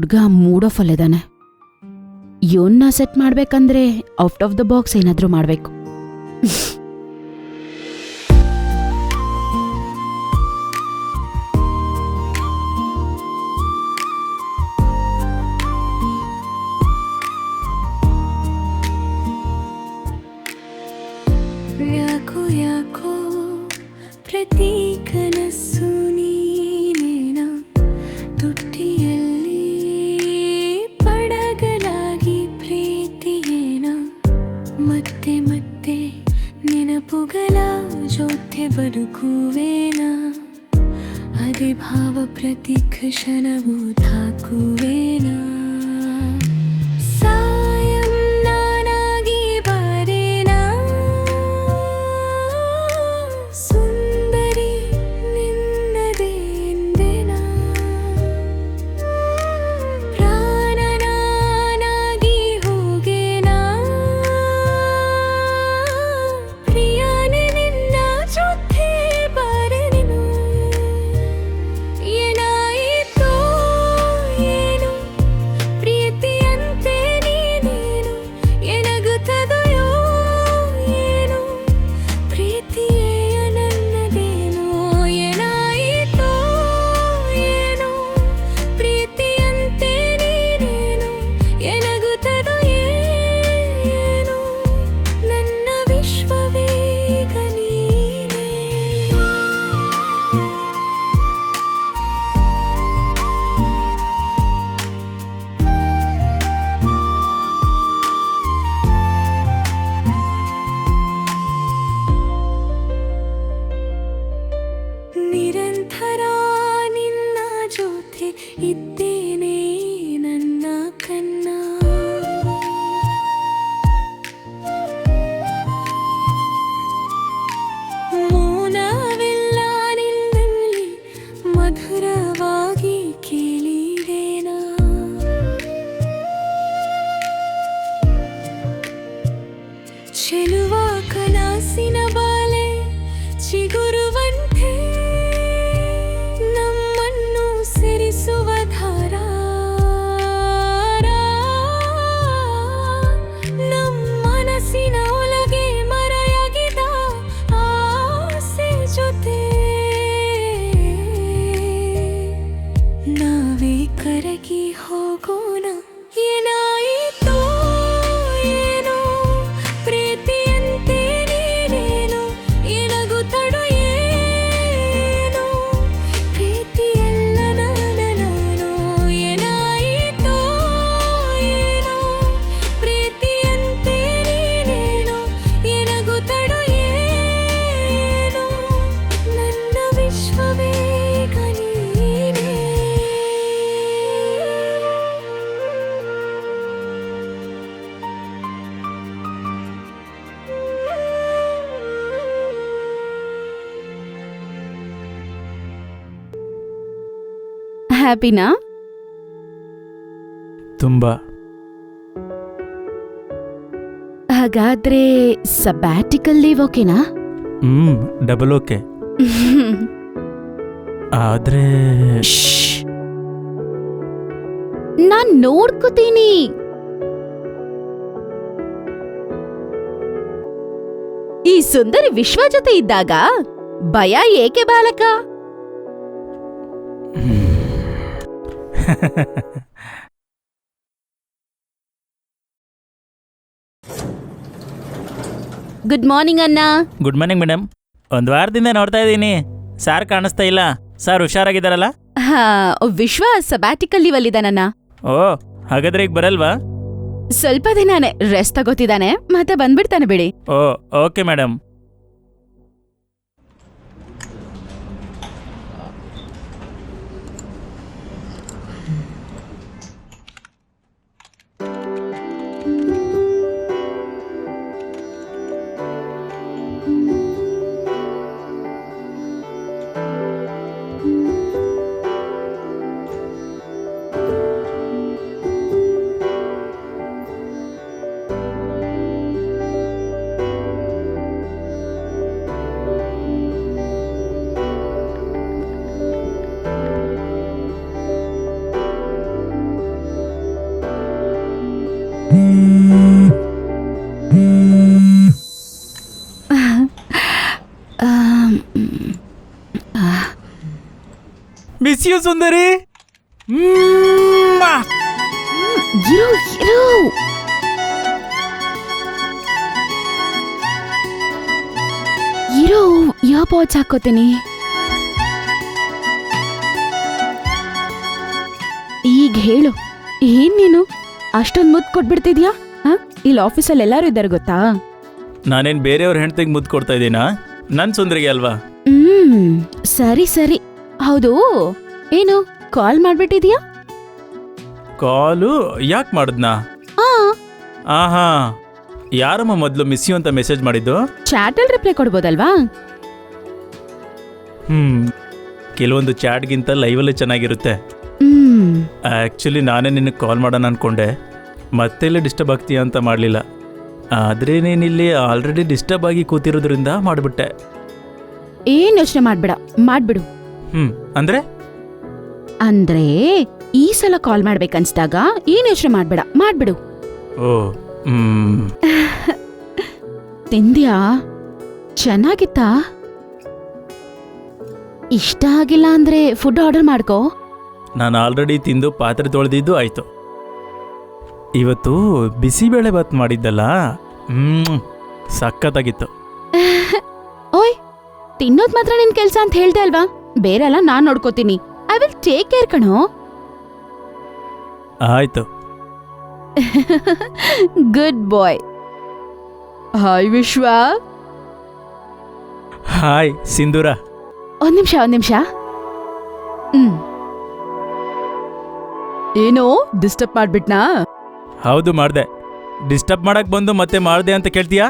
ಹುಡ್ಗ mood of ಅಲ್ಲಿದ್ದಾನೆ. ಇವನ್ನ set ಮಾಡ್ಬೇಕಂದ್ರೆ ಔಟ್ ಆಫ್ ದ ಬಾಕ್ಸ್ ಏನಾದ್ರೂ ಮಾಡ್ಬೇಕು. ಪ್ರತಿ ಕನಸು ನೀನೇನ ತುಟ್ಟಿಯಲ್ಲಿ ಪಡಗಲಾಗಿ ಪ್ರೀತಿಯೇನ ಮತ್ತೆ ಮತ್ತೆ ನೆನಪುಗಳ ಜೊತೆ ಬದುಕುವೇನ ಅದೇ ಭಾವ ಪ್ರತಿ ಕ್ಷಣವೂ ತಾಕುವೇನ ಇದ್ದೇನೆ ನನ್ನ ಕನ್ನ ಮೌನವೆಲ್ಲ ನಿನ್ನಲ್ಲಿ ಮಧುರವಾಗಿ ಕೇಳಿದೇನ ಚೆಲುವ ಕನಸಿನ ಬಾಲೆ ಚಿಗುರುವಂತೆ ನಮ್ಮನ್ನು ಸೇರಿಸುವ ಧಾರ ನಮ್ಮ ಮನಸ್ಸಿನ ಒಳಗೆ ಮರೆಯಾಗಿದ ಆಸೆ ಜೊತೆ ನಾವೇ ಕರಗಿ ಹೋಗೋಣ. ಏನಾಯಿತೋ ಏನೋ ಪ್ರೀತಿಯಂತೆ ನೀನೇನು ಏನಾಗುತ್ತಡೋ ಏನೋ ಪ್ರೀತಿಯಲ್ಲ ನಾನು ಏನಾಯಿತೋ ಏನೋ ಪ್ರೀತಿಯಂತೆ ನೀನೇನು ಏನಾಗುತ್ತಡೋ ಏನೋ ನನ್ನ ವಿಶ್ವವೇಗ ನೀನೇ. ಹ್ಯಾಪಿನಾ? ತುಂಬ. ಹಾಗಾದ್ರೆ ಸಬ್ಯಾಟಿಕಲ್ ಲೀವ್ ಓಕೆನಾ? Double okay. ಆದ್ರೆ ನಾನ್ ನೋಡ್ಕೋತೀನಿ. ಈ ಸುಂದರಿ ವಿಶ್ವ ಜೊತೆ ಇದ್ದಾಗ ಭಯ ಏಕೆ ಬಾಲಕ? ಗುಡ್ ಮಾರ್ನಿಂಗ್ ಅಣ್ಣ. Good morning madam. ಒಂದು ವಾರದಿಂದ ನೋಡ್ತಾ ಇದ್ದೀನಿ, ಸಾರ್ ಕಾಣಿಸ್ತಾ ಇಲ್ಲ. ಸಾರ್ ಹುಷಾರಾಗಿದ್ದಾರಲ್ಲ? ಹಾ, ವಿಶ್ವ ಸಬ್ಯಾಟಿಕಲ್ ಲೀವ್ ಅಲ್ಲಿದ್ದಾನಣ್ಣ. ಓ, ಹಾಗಾದ್ರೆ ಈಗ ಬರಲ್ವಾ? ಸ್ವಲ್ಪ ದಿನಾನೇ ರೆಸ್ಟ್ ತಗೋತಿದ್ದಾನೆ, ಮತ್ತೆ ಬಂದ್ಬಿಡ್ತಾನೆ ಬಿಡಿ. ಓ, ಓಕೆ ಮೇಡಮ್. ಮಿಸ್ ಯು ಸುಂದರಿ. ಇರು ಇರು. ಇರೋ ಇಯರ್ಪಾಡ್ಸ್ ಹಾಕೋತೀನಿ. ಈಗ ಹೇಳು, ಏನ್ ನೀನು ಅಷ್ಟೊಂದು ಮುದ್ದು ಕೊಟ್ಬಿಡ್ತಿದ್ಯಾ? ಇಲ್ಲಿ ಆಫೀಸಲ್ಲಿ ಎಲ್ಲಾರು ಇದ್ದಾರೆ ಗೊತ್ತಾ? ನಾನೇನ್ ಬೇರೆಯವ್ರ ಹೆಂಡತಿಗೆ ಮುದ್ದು ಕೊಡ್ತಾ ಇದ್ದೀನಾ? ನನ್ ಸುಂದರಿಗೆ ಅಲ್ವಾ? ಸರಿ ಸರಿ. ಹೌದು, ಏನು ಕಾಲ್ ಮಾಡ್ಬಿಟ್ಟಿದ್ಯಾ? ಕಾಲು ಯಾಕೆ ಮಾಡಿದ್ನಾ? ಆಹಾ, ಯಾರಮ್ಮ ಮೊದಲು ಮಿಸ್ ಯು ಅಂತ ಮೆಸೇಜ್ ಮಾಡಿದ್ದು? ಚಾಟಲ್ ರಿಪ್ಲೈ ಕೊಡ್ಬೋದಲ್ವಾ? ಕೆಲವೊಂದು ಚಾಟ್ಗಿಂತ ಲೈವಲ್ಲೇ ಚೆನ್ನಾಗಿರುತ್ತೆ. ಆ್ಯಕ್ಚುಲಿ ನಾನೇ ನಿನಗೆ ಕಾಲ್ ಮಾಡೋಣ ಅನ್ಕೊಂಡೆ, ಮತ್ತೆಲ್ಲ ಡಿಸ್ಟರ್ಬ್ ಆಗ್ತೀಯ ಅಂತ ಮಾಡಲಿಲ್ಲ. ಆದರೆ ನೀನಿಲ್ಲಿ ಆಲ್ರೆಡಿ ಡಿಸ್ಟರ್ಬ್ ಆಗಿ ಕೂತಿರೋದ್ರಿಂದ ಮಾಡಿಬಿಟ್ಟೆ. ಏನ್ ಯೋಚನೆ ಮಾಡ್ಬೇಡ, ಮಾಡ್ಬಿಡು. ಅಂದ್ರೆ ಅಂದ್ರೆ ಈ ಸಲ ಕಾಲ್ ಮಾಡ್ಬೇಕನ್ಸ್ದಾಗ ಏನ್ ಯೋಚನೆ ಮಾಡ್ಬೇಡ, ಮಾಡ್ಬಿಡು. ಓ ತಿಂದ್ಯಾ? ಚೆನ್ನಾಗಿತ್ತಾ? ಇಷ್ಟ ಆಗಿಲ್ಲ ಅಂದ್ರೆ ಫುಡ್ ಆರ್ಡರ್ ಮಾಡ್ಕೋ. ನಾನು ಆಲ್ರೆಡಿ ತಿಂದು ಪಾತ್ರೆ ತೊಳೆದಿದ್ದು ಆಯ್ತು. ಇವತ್ತು ಬಿಸಿಬೇಳೆ ಬಾತ್ ಮಾಡಿದ್ದಲ್ಲ, ಸಖತ್ತಾಗಿತ್ತು. ಓಯ್, ತಿನ್ನೋದ್ ಮಾತ್ರ ನಿನ್ ಕೆಲ್ಸ ಅಂತ ಹೇಳ್ದೆ ಅಲ್ವಾ? ಬೇರೆ ಎಲ್ಲ ನಾನ್ ನೋಡ್ಕೋತೀನಿ. ಐ ವಿಲ್ ಟೇಕ್ ಕೇರ್ ಕಣೋ. ಆಯ್ತು. ಗುಡ್ ಬಾಯ್. ಹಾಯ್ ವಿಶ್ವ. ಹಾಯ್ ಸಿಂಧೂರ. ಒಂದ್ ನಿಮಿಷ. ಏನೋ ಡಿಸ್ಟರ್ಬ್ ಮಾಡ್ಬಿಟ್ನಾ? ಹೌದು ಮಾಡ್ದೆ. ಡಿಸ್ಟರ್ಬ್ ಮಾಡಕ್ ಬಂದು ಮತ್ತೆ ಮಾಡ್ದೆ ಅಂತ ಕೇಳ್ತೀಯಾ?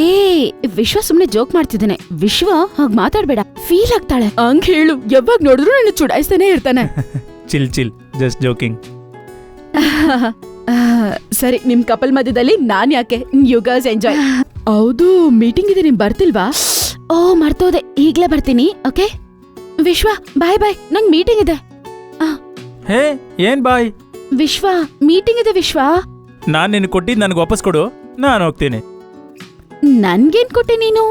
ಏ ವಿಶ್ವ ಸುಮ್ನೆ ಜೋಕ್ ಮಾಡ್ತಿದ್ದಾನೆ. ವಿಶ್ವ ಹಾಗ್ ಮಾತಾಡ್ಬೇಡ, ಫೀಲ್ ಆಗ್ತಾಳೆ. ಹಂಗ್ ಹೇಳು, ಯಾವಾಗ ನೋಡಿದ್ರು ನನ್ನ ಚುಡಾಯಿಸ್ತಾನೆ ಇರ್ತಾನೆ. Chill just joking. ಸರಿ, ನಿಮ್ ಕಪಲ್ ಮಧ್ಯದಲ್ಲಿ ನಾನ್ ಯಾಕೆ? You guys enjoy. ಹೌದು, ಮೀಟಿಂಗ್ ಇದೆ, ನಿಮ್ ಬರ್ತಿಲ್ವಾ? ಓ ಮರ್ತೋದೆ, ಈಗ್ಲೇ ಬರ್ತೀನಿ. ಓಕೆ ವಿಶ್ವ, ಬಾಯ್ ಬಾಯ್, ನಂಗ್ ಮೀಟಿಂಗ್ ಇದೆ. ಹೇ, ಏನ್ ಬಾಯ್? ವಿಶ್ವ, ಮೀಟಿಂಗ್ ಇದೆ ವಿಶ್ವ. ನಾನ್ ನಿನ್ ಕೊಟ್ಟಿದ್ದು ನನಗೆ ವಾಪಸ್ ಕೊಡು, ನಾನು ಹೋಗ್ತೀನಿ. ನನ್ಗೇನ್ ಕೊಟ್ಟೆ ನೀನು?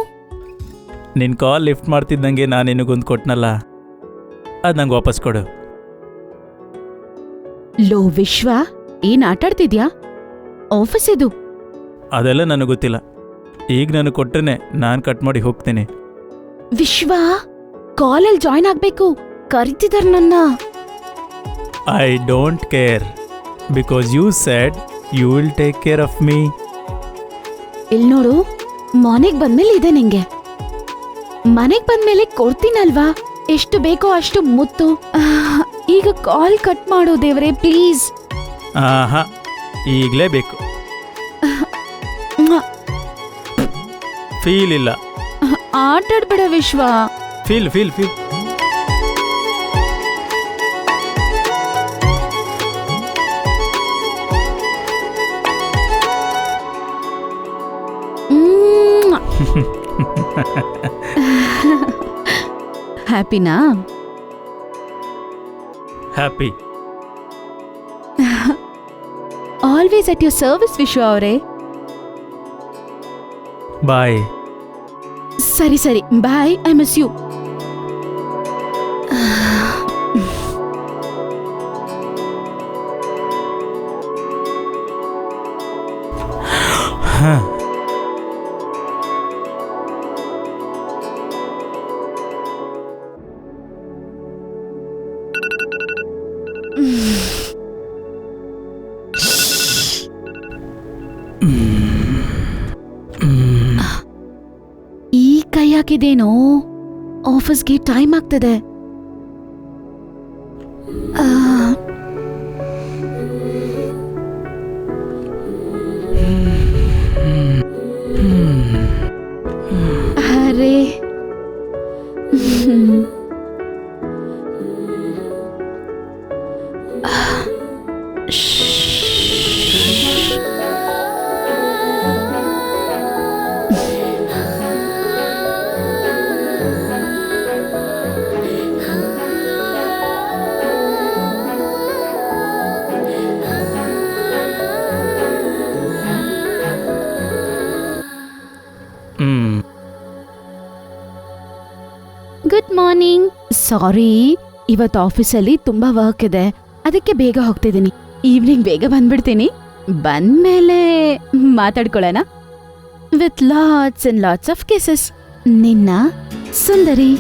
ನಿನ್ ಕಾಲ್ ಲಿಫ್ಟ್ ಮಾಡ್ತಿದ್ದಂಗೆ ನಾನು ನಿನಗೊಂದು ಕೊಟ್ನಲ್ಲ, ಅದ್ ನಂಗೆ ವಾಪಸ್ ಕೊಡು. ಲೋ ವಿಶ್ವ, ಏನ್ ಆಟಾಡ್ತಿದ್ಯಾ? ಆಫೀಸ್ ಇದು. ಅದೆಲ್ಲ ನನಗೆ ಗೊತ್ತಿಲ್ಲ. ಈಗ ನಾನು ಕೊಟ್ರೇನೆ ನಾನು ಕಟ್ ಮಾಡಿ ಹೋಗ್ತೀನಿ. ವಿಶ್ವ, ಕಾಲಲ್ಲಿ ಜಾಯ್ನ್ ಆಗ್ಬೇಕು, ಕರಿತಿದಾರ ನನ್ನ. I don't care because you said you will take care of me. ಇಲ್ ನೋಡು, ಮನೆಗ್ ಬಂದ್ಮೇಲೆ ಇದೆ ನಿಂಗೆ. ಮನೆಗ್ ಬಂದ್ಮೇಲೆ ಕೊಡ್ತೀನಲ್ವಾ, ಎಷ್ಟು ಬೇಕೋ ಅಷ್ಟು ಮುತ್ತು. ಈಗ ಕಾಲ್ ಕಟ್ ಮಾಡು ದೇವ್ರೆ, ಪ್ಲೀಸ್. ಆಹಾ, ಈಗಲೇ ಬೇಕು. ಫೀಲ್ ಇಲ್ಲ. ಆಟಾಡ್ಬೇಡ ವಿಶ್ವ. ಫೀಲ್. ಹ್ಯಾಪಿನಾ? Happy. Always at your service Vishwa ಅವರೇ. ಬಾಯ್. ಸರಿ ಬಾಯ್, ಐ ಮಿಸ್ ಯು. ಈ ಕೈ ಹಾಕಿದೇನೋ, ಆಫೀಸ್ಗೆ ಟೈಮ್ ಆಗ್ತದೆ. ಅರೆ ಗುಡ್ ಮಾರ್ನಿಂಗ್. ಸಾರಿ, ಇವತ್ತು ಆಫೀಸಲ್ಲಿ ತುಂಬಾ ವರ್ಕ್ ಇದೆ, ಅದಕ್ಕೆ ಬೇಗ ಹೋಗ್ತಿದ್ದೀನಿ. ಈವ್ನಿಂಗ್ ಬೇಗ ಬಂದ್ಬಿಡ್ತೀನಿ. ಬಂದ್ಮೇಲೆ ಮಾತಾಡ್ಕೊಳ್ಳೋಣ. With lots and lots of kisses. ನಿನ್ನ ಸುಂದರಿ.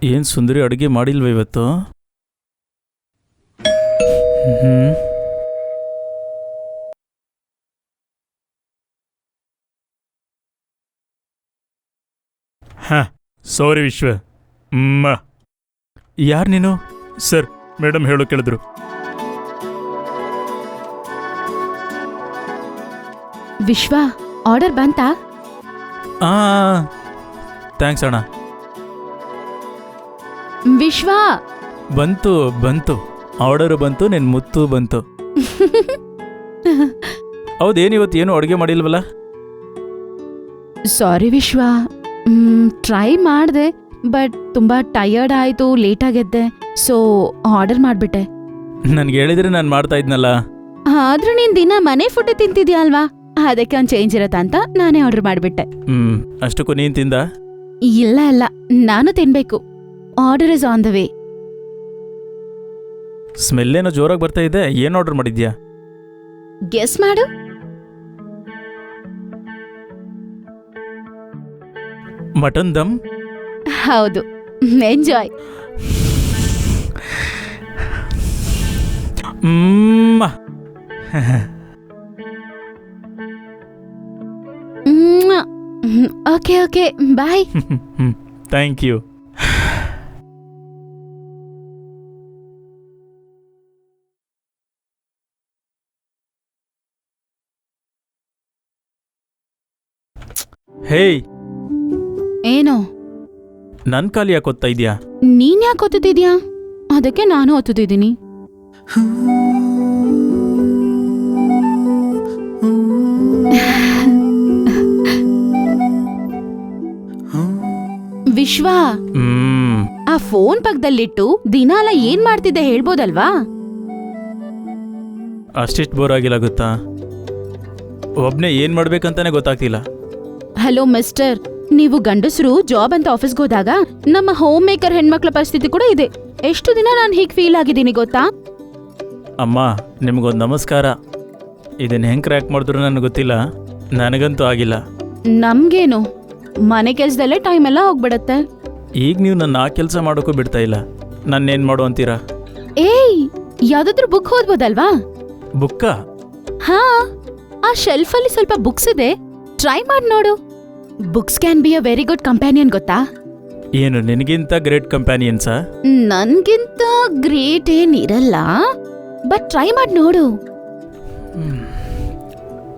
ಏನು ಸುಂದರಿ ಅಡುಗೆ ಮಾಡಿಲ್ವ ಇವತ್ತು? ಹಾಂ, ಸಾರಿ ವಿಶ್ವ. ಯಾರು ನೀನು? ಸರ್, ಮೇಡಮ್ ಹೇಳೋ ಕೇಳಿದ್ರು. ವಿಶ್ವ, ಆರ್ಡರ್ ಬಂತಾ? ಥ್ಯಾಂಕ್ಸ್ ಅಣ್ಣ. ವಿಶ್ವ, ಬಂತು ಆರ್ಡರು ಬಂತು, ನಿನ್ನ ಮುತ್ತು ಬಂತು. ಹೌದೇನು ಇವತ್ತು ಏನು ಅಡುಗೆ ಮಾಡಿಲ್ವಲ್ಲ? ಸಾರಿ ವಿಶ್ವ, ಟ್ರೈ ಮಾಡಿದೆ, ಬಟ್ ತುಂಬಾ ಟಯರ್ಡ್ ಆಯ್ತು, ಲೇಟ್ ಆಗಿದ್ದೆ, ಸೊ ಆರ್ಡರ್ ಮಾಡ್ಬಿಟ್ಟೆ. ನನ್ಗೆ ಹೇಳಿದ್ರೆ ನಾನು ಮಾಡ್ತಾ ಇದ್ನಲ್ಲ. ಆದ್ರೂ ನೀನ್ ದಿನ ಮನೆ ಫುಡ್ ತಿಂತಿದ್ಯಾ ಅಲ್ವಾ, ಅದಕ್ಕೆ ಒಂದು ಚೇಂಜ್ ಇರತ್ತ ಅಂತ ನಾನೇ ಆರ್ಡರ್ ಮಾಡ್ಬಿಟ್ಟೆ. ಅಷ್ಟಕ್ಕೂ ನೀನ್ ತಿಂದ? ಇಲ್ಲ, ನಾನು ತಿನ್ಬೇಕು. Order is on the way. Smell ಏನೋ ಜೋರಾಗಿ ಬರ್ತಾ ಇದೆ. ಏನ್ ಆರ್ಡರ್ ಮಾಡಿದ್ಯಾ? ಗೆಸ್ ಮಾಡು. ಮಟನ್ ದಮ್. ಹೌದು, enjoy. Okay, bye. Thank you. Hey, ಏನು? ನನ್ ಕಾಲು ಯಾಕೆ ಒತ್ತಾ ಇದೆಯಾ? ನೀನ್ ಯಾಕೆ ಒತ್ತಿದ್ಯಾ? ಅದಕ್ಕೆ ನಾನು ಒತ್ತಿದ್ದೀನಿ. ವಿಶ್ವ, ಆ ಫೋನ್ ಪಕ್ಕದಲ್ಲಿಟ್ಟು ದಿನಾಲ ಏನ್ ಮಾಡ್ತಿದ್ದೆ ಹೇಳ್ಬೋದಲ್ವಾ? ಅಷ್ಟಿಷ್ಟು ಬೋರ್ ಆಗಿಲ್ಲ ಗೊತ್ತಾ? ಒಬ್ನೇ ಏನ್ ಮಾಡ್ಬೇಕಂತಾನೆ ಗೊತ್ತಾಗ್ತಿಲ್ಲ. ಹಲೋ ಮಿಸ್ಟರ್, ನೀವು ಗಂಡಸರು ಜಾಬ್ ಅಂತ ಆಫೀಸ್ಗೆ ಹೋದಾಗ ನಮ್ಮ ಹೋಮ್ ಮೇಕರ್ ಹೆಣ್ಮಕ್ಳ ಪರಿಸ್ಥಿತಿ ಕೂಡ ಇದೆ. ಎಷ್ಟು ದಿನ ನಾನು ಹೀಗೆ ಫೀಲ್ ಆಗಿದ್ದೀನಿ ಗೊತ್ತಾ? ಅಮ್ಮ, ನಿಮ್ಗೊಂದು ನಮಸ್ಕಾರ. ಇದನ್ನ ಹೆಂಗ್ ಕ್ರ್ಯಾಕ್ ಮಾಡಿದ್ರು ನನಗೆ ಗೊತ್ತಿಲ್ಲ, ನನಗಂತೂ ಆಗಿಲ್ಲ. ನಮ್ಗೇನು, ಮನೆ ಕೆಲ್ಸದಲ್ಲೇ ಟೈಮ್ ಎಲ್ಲ ಹೋಗ್ಬಿಡತ್ತೆ. ಈಗ ನೀವು ನನ್ನ ಆ ಕೆಲಸ ಮಾಡೋಕ್ಕೂ ಬಿಡ್ತಾ ಇಲ್ಲ. ನನ್ನೇನ್ ಮಾಡು ಅಂತೀರಾ? ಏಯ್, ಯಾವ್ದಾದ್ರು ಬುಕ್ ಓದ್ಬೋದಲ್ವಾ? ಬುಕ್ಕ? ಹಾ, ಆ ಶೆಲ್ಫ್ ಅಲ್ಲಿ ಸ್ವಲ್ಪ ಬುಕ್ಸ್ ಇದೆ, ಟ್ರೈ ಮಾಡಿ ನೋಡು. Books can be a very good companion, ಗೊತ್ತಾ? ಏನು ನಿನಗಿಂತ ಗ್ರೇಟ್ ಕಂಪ್ಯಾನಿಯನ್ಸಾ? ನನ್ಗಿಂತ ಗ್ರೇಟ್ ಏನಿರಲ್ಲ, ಬಟ್ ಟ್ರೈ ಮಾಡಿ ನೋಡು.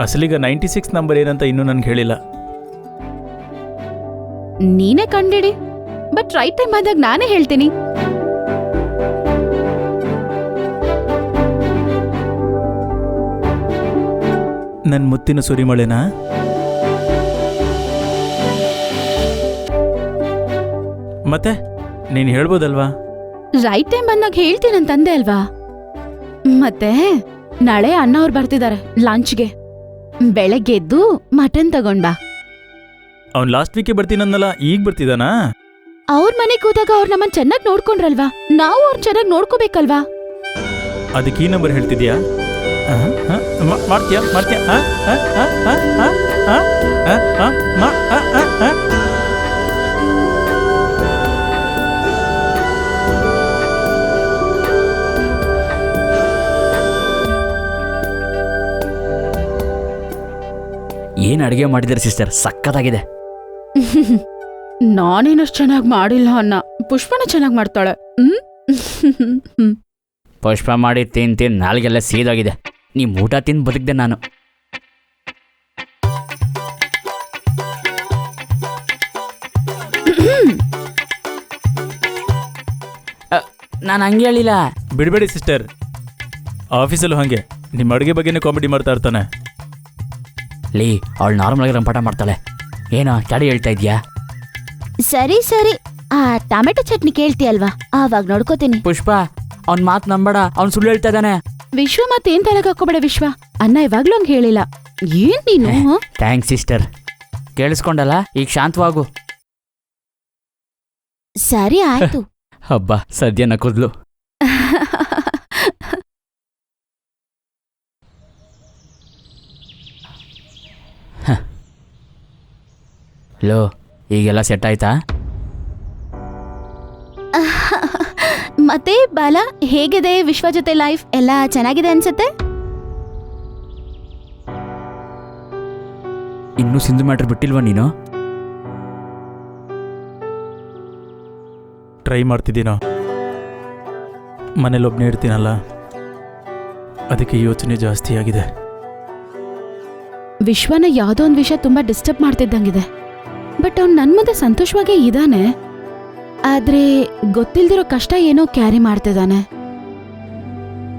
ಅಸಲೀಗ 96 ನಂಬರ್ ಏನಂತ ಇನ್ನೂ ನನ್ಗೆ ಹೇಳಿಲ್ಲ. ನೀನೇ ಕಂಡಿಡಿ, ಬಟ್ ರೈಟ್ ಟೈಮ್ ಬಂದಾಗ ನಾನೇ ಹೇಳ್ತೀನಿ. ನನ್ನ ಮುತ್ತಿನ ಸುರಿಮಳೆನಾ? ಮತ್ತೆ ನೀನು ಹೇಳ್ಬೋದಲ್ವಾ? ರೈಟ್ ಟೈಮ್ ಬಂದಾಗ ಹೇಳ್ತೀನಂತಂದೆ ಅಲ್ವಾ? ಮತ್ತೆ ನಾಳೆ ಅಣ್ಣ ಅವ್ರು ಬರ್ತಿದ್ದಾರೆ ಲಂಚ್ಗೆ. ಬೆಳಗ್ಗೆ ಎದ್ದು ಮಟನ್ ತಗೊಂಡ್ ಬಾ. ಅವ್ನು ಲಾಸ್ಟ್ ವೀಕೆ ಬರ್ತೀನಂದಲ್ಲ, ಈಗ ಬರ್ತಿದ್ದಾನಾ? ಅವ್ರ ಮನೆಗೆ ಹೋದಾಗ ಅವ್ರು ನಮ್ಮನ್ನ ಚೆನ್ನಾಗಿ ನೋಡ್ಕೊಂಡ್ರಲ್ವಾ, ನಾವು ಅವ್ರ ಚೆನ್ನಾಗಿ ನೋಡ್ಕೋಬೇಕಲ್ವಾ? ಅದಕ್ಕೆ ಈ ನಂಬರ್ ಹೇಳ್ತಿದ್ಯಾ? ಮಾಡ್ತೀಯಾ ಮಾಡ್ತೀಯಾ? ಏನು ಅಡುಗೆ ಮಾಡಿದ್ದಾರೆ ಸಿಸ್ಟರ್? ಸಖತ್ತಾಗಿದೆ. ನಾನೇನಷ್ಟು ಚೆನ್ನಾಗಿ ಮಾಡಿಲ್ಲ ಅನ್ನ, ಪುಷ್ಪನ ಚೆನ್ನಾಗಿ ಮಾಡ್ತಾಳೆ. ಪುಷ್ಪ ಮಾಡಿ ತಿನ್ ನಾಲ್ಗೆಲ್ಲ ಸೀದಾಗಿದೆ. ನೀ ಊಟ ತಿಂದು ಬದುಕಿದೆ ನಾನು. ನಾನು ಹಂಗೆ ಹೇಳಿಲ್ಲ. ಬಿಡಬೇಡಿ ಸಿಸ್ಟರ್, ಆಫೀಸಲ್ಲೂ ಹಾಗೆ ನಿಮ್ಮ ಅಡುಗೆ ಬಗ್ಗೆನೇ ಕಾಮಿಡಿ ಮಾಡ್ತಾ ಇರ್ತಾನೆ. ಲೀ, ಅವಳು ನಾರ್ಮಲಾಗಿ ರಂಪಾಟ ಮಾಡ್ತಾಳೆ. ಏನೋ ಚಾಡಿ ಹೇಳ್ತಾ ಇದೆಯಾ? ಸರಿ ಸರಿ, ಆ ಟೊಮೆಟೊ ಚಟ್ನಿ ಕೇಳ್ತೀಯಲ್ವಾ, ಆವಾಗ ನೋಡ್ಕೋತೀನಿ. ಪುಷ್ಪ, ಅವ್ನ ಮಾತು ನಂಬೇಡ, ಅವ್ನು ಸುಳ್ಳು ಹೇಳ್ತಾ ಇದ್ದಾನೆ. ವಿಶ್ವ ಮತ್ತೇನ್ ತಲೆಗೆ ಹಾಕೋಬೇಡ ವಿಶ್ವ, ಅನ್ನ ಇವಾಗ್ಲೂ ಹಂಗೆ ಹೇಳಿಲ್ಲ. ಏನ್ ನೀನು? ಥ್ಯಾಂಕ್ಸ್ ಸಿಸ್ಟರ್, ಕೇಳಿಸ್ಕೊಂಡಲ್ಲ, ಈಗ ಶಾಂತವಾಗು. ಸರಿ ಆಯ್ತು. ಹಬ್ಬ, ಸದ್ಯನ ಕುದ್ಲು. ಲೋ, ಈಗೆಲ್ಲ ಸೆಟ್ ಆಯ್ತಾ? ಮತ್ತೆ ಬಾಲ, ಹೇಗಿದೆ ವಿಶ್ವ ಜೊತೆ ಲೈಫ್? ಎಲ್ಲ ಚೆನ್ನಾಗಿದೆ ಅನ್ಸುತ್ತೆ. ಇನ್ನೂ ಸಿಂಧು ಮ್ಯಾಟ್ರ್ ಬಿಟ್ಟಿಲ್ವಾ ನೀನು? ಟ್ರೈ ಮಾಡ್ತಿದ್ದೀನೋ, ಮನೇಲೊಬ್ಬನೇ ಇರ್ತೀನಲ್ಲ, ಅದಕ್ಕೆ ಯೋಚನೆ ಜಾಸ್ತಿ ಆಗಿದೆ. ವಿಶ್ವನ ಯಾವುದೋ ಒಂದು ವಿಷಯ ತುಂಬಾ ಡಿಸ್ಟರ್ಬ್ ಮಾಡ್ತಿದ್ದಂಗಿದೆ. ಬಟ್ ಅವ್ನು ನನ್ ಮುಂದೆ ಸಂತೋಷವಾಗೇ ಇದ್ದಾನೆ, ಆದ್ರೆ ಗೊತ್ತಿಲ್ದಿರೋ ಕಷ್ಟ ಏನೋ ಕ್ಯಾರಿ ಮಾಡ್ತಿದ್ದಾನೆ.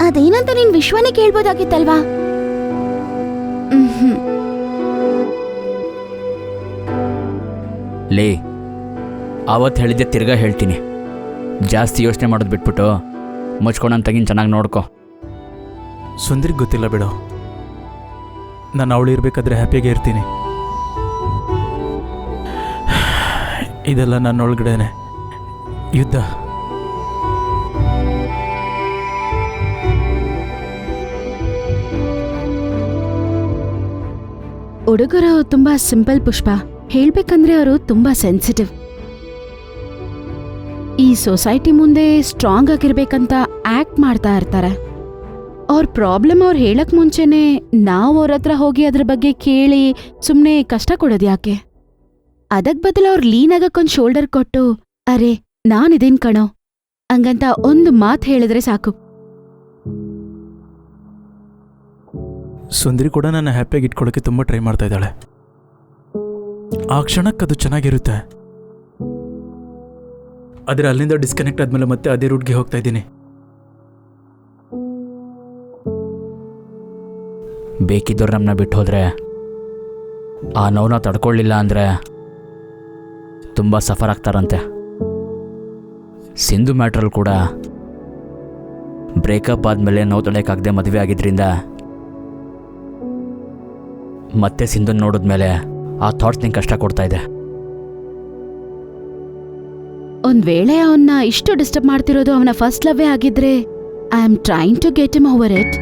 ಅದೇನಂತ ನೀನ್ ವಿಶ್ವನೇ ಕೇಳ್ಬೋದಾಗಿತ್ತಲ್ವಾ? ಲೇ, ಆವತ್ತು ಹೇಳಿದ್ದೆ ತಿರ್ಗಾ ಹೇಳ್ತೀನಿ. ಜಾಸ್ತಿ ಯೋಚನೆ ಮಾಡೋದು ಬಿಟ್ಬಿಟ್ಟು ಮುಚ್ಕೊಂಡಂತ ತಗಿನ್ ಚೆನ್ನಾಗಿ ನೋಡ್ಕೊ. ಸುಂದರಿಗೆ ಗೊತ್ತಿಲ್ಲ ಬಿಡೋ, ನಾನು ಅವಳು ಇರಬೇಕಾದ್ರೆ ಹ್ಯಾಪಿಯಾಗೇ ಇರ್ತೀನಿ. ಇದೆಲ್ಲ ನನ್ನೊಳಗಡೆನೆ ಯುದ್ಧ. ಹುಡುಗರು ತುಂಬಾ ಸಿಂಪಲ್ ಪುಷ್ಪ, ಹೇಳ್ಬೇಕಂದ್ರೆ ಅವರು ತುಂಬಾ ಸೆನ್ಸಿಟಿವ್. ಈ ಸೊಸೈಟಿ ಮುಂದೆ ಸ್ಟ್ರಾಂಗ್ ಆಗಿರ್ಬೇಕಂತ ಆಕ್ಟ್ ಮಾಡ್ತಾ ಇರ್ತಾರೆ. ಅವ್ರ ಪ್ರಾಬ್ಲಮ್ ಅವ್ರು ಹೇಳಕ್ ಮುಂಚೆನೆ ನಾವು ಅವ್ರ ಹತ್ರ ಹೋಗಿ ಅದ್ರ ಬಗ್ಗೆ ಕೇಳಿ ಸುಮ್ನೆ ಕಷ್ಟ ಕೊಡೋದು ಯಾಕೆ? ಅದಕ್ ಬದಲು ಅವ್ರು ಲೀನ್ ಆಗಕ್ಕೊಂದ್ ಶೋಲ್ಡರ್ ಕೊಟ್ಟು, ಅರೆ ನಾನಿದೇನ್ ಕಣೋ ಹಂಗಂತ ಒಂದು ಮಾತು ಹೇಳಿದ್ರೆ ಸಾಕು. ಸುಂದರಿ ಕೂಡ ನನ್ನ ಹ್ಯಾಪಿಯಾಗಿ ಇಟ್ಕೊಳ್ಳೋಕೆ ತುಂಬ ಟ್ರೈ ಮಾಡ್ತಾ ಇದ್ದಾಳೆ. ಆ ಕ್ಷಣಕ್ಕೆ ಅದು ಚೆನ್ನಾಗಿರುತ್ತೆ, ಆದರೆ ಅಲ್ಲಿಂದ ಡಿಸ್ಕನೆಕ್ಟ್ ಆದ್ಮೇಲೆ ಮತ್ತೆ ಅದೇ ರೂಟ್ಗೆ ಹೋಗ್ತಾ ಇದ್ದೀನಿ. ಬೇಕಿದ್ದವ್ರು ನಮ್ಮನ್ನ ಬಿಟ್ಟು ಹೋದ್ರೆ, ಆ ನೋವನ್ನ ತಡ್ಕೊಳ್ಳಿಲ್ಲ ಅಂದರೆ ತುಂಬ ಸಫರ್ ಆಗ್ತಾರಂತೆ. ಸಿಂಧು ಮ್ಯಾಟ್ರಲ್ಲಿ ಕೂಡ ಬ್ರೇಕಪ್ ಆದಮೇಲೆ ನೋವು ತಡೆಯೋಕ್ಕಾಗದೆ ಮದುವೆ ಆಗಿದ್ರಿಂದ ಮತ್ತೆ ಸಿಂಧುನ ನೋಡಿದ್ಮೇಲೆ ಆ ಥಾಟ್ಸ್ ನಿಂಗೆ ಕಷ್ಟ ಕೊಡ್ತಾ ಇದೆ. ಒಂದ್ ವೇಳೆ ಅವನ್ನ ಇಷ್ಟು ಡಿಸ್ಟರ್ಬ್ ಮಾಡ್ತಿರೋದು ಅವನ ಫಸ್ಟ್ ಲವ್ವೇ ಆಗಿದ್ರೆ, I am trying to get him over it.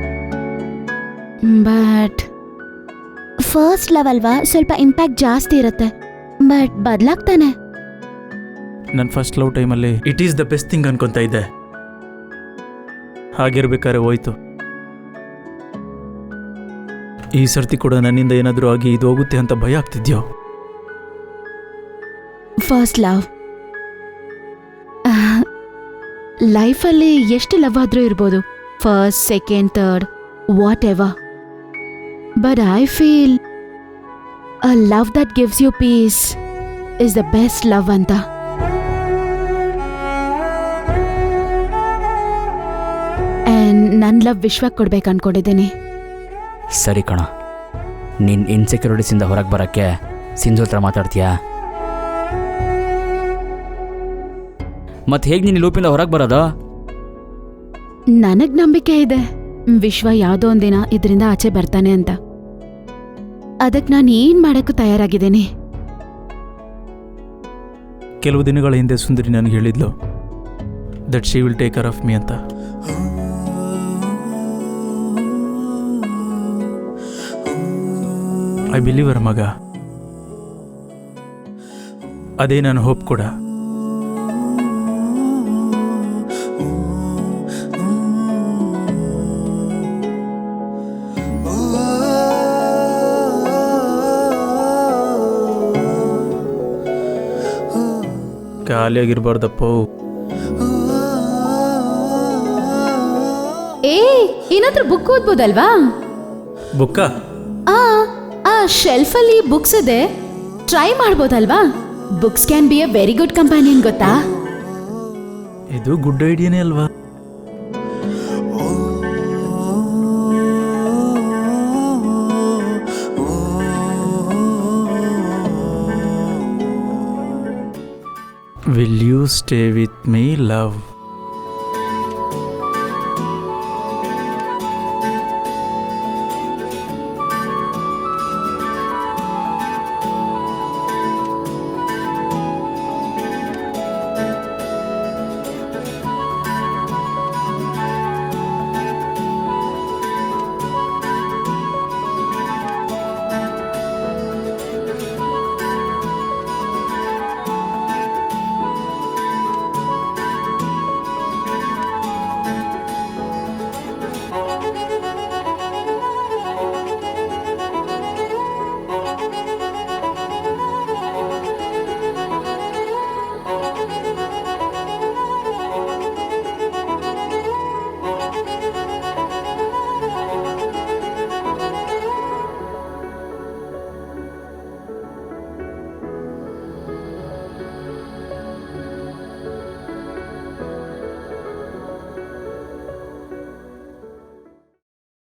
But first love ಅಲ್ವಾ, ಸ್ವಲ್ಪ ಇಂಪ್ಯಾಕ್ಟ್ ಜಾಸ್ತಿ ಇರುತ್ತೆ. ಬಟ್ ಬದಲಾಗ್ತಾನೆ. ನನ್ನ ಫಸ್ಟ್ ಲವ್ ಟೈಮಲ್ಲಿ it is the best thing ಅನ್ಕೊಂತ ಇದ್ದೆ. ಹಾಗಿರ್ಬೇಕಾದ್ರೆ ಹೋಯ್ತು. ಈ ಸರ್ತಿ ಕೂಡ ನನ್ನಿಂದ ಏನಾದರೂ ಆಗಿ ಇದು ಹೋಗುತ್ತೆ ಅಂತ ಭಯ ಆಗ್ತಿದ್ಯೋ? ಫಸ್ಟ್ ಲವ್ ಲೈಫಲ್ಲಿ ಎಷ್ಟು ಲವ್ ಆದ್ರೂ ಇರ್ಬೋದು, first, second, third, whatever. But I feel a love that gives you peace is the best love ಅಂತ. ಆ್ಯಂಡ್ ನನ್ನ ಲವ್ ವಿಶ್ವಕ್ಕೆ ಕೊಡ್ಬೇಕು ಅನ್ಕೊಂಡಿದ್ದೀನಿ. ಸರಿ ಕಣ, ನಿನ್ನ ಇನ್ಸೆಕ್ಯೂರಿಟೀಸಿಂದ ಹೊರಗೆ ಬರೋಕ್ಕೆ ಸಿಂಧು ಹತ್ರ ಮಾತಾಡ್ತೀಯಾ? ಮತ್ತೆ ಹೇಗೆ ನೀನು ಲೂಪಿಂದ ಹೊರಗೆ ಬರೋದು? ನನಗ್ ನಂಬಿಕೆ ಇದೆ ವಿಶ್ವ ಯಾವುದೋ ಒಂದಿನ ಇದರಿಂದ ಆಚೆ ಬರ್ತಾನೆ ಅಂತ. ಅದಕ್ಕೆ ನಾನು ಏನ್ ಮಾಡಕ್ಕೂ ತಯಾರಾಗಿದ್ದೀನಿ. ಕೆಲವು ದಿನಗಳ ಹಿಂದೆ ಸುಂದರಿ ನನಗೆ ಹೇಳಿದ್ಲು that she will take care of me ಅಂತ. ಐ ಬಿಲೀವ್ ಅವರ ಮಗ. ಅದೇ ನಾನು ಹೋಪ್ ಕೂಡ. ಖಾಲಿಯಾಗಿರ್ಬಾರ್ದಪ್ಪ. ಏನಾದ್ರೂ ಬುಕ್ ಓದ್ಬೋದಲ್ವಾ? ಬುಕ್ಕ ಆ ಶೆಲ್ಫಲ್ಲಿ ಬುಕ್ಸ್ ಇದೆ, ಟ್ರೈ ಮಾಡ್ಬೋದಲ್ವಾ? Books can be a very good companion, ಗೊತ್ತಾ? ಇದು ಗುಡ್ ಐಡಿಯಾನೇ ಅಲ್ವಾ? Will you stay with me, love?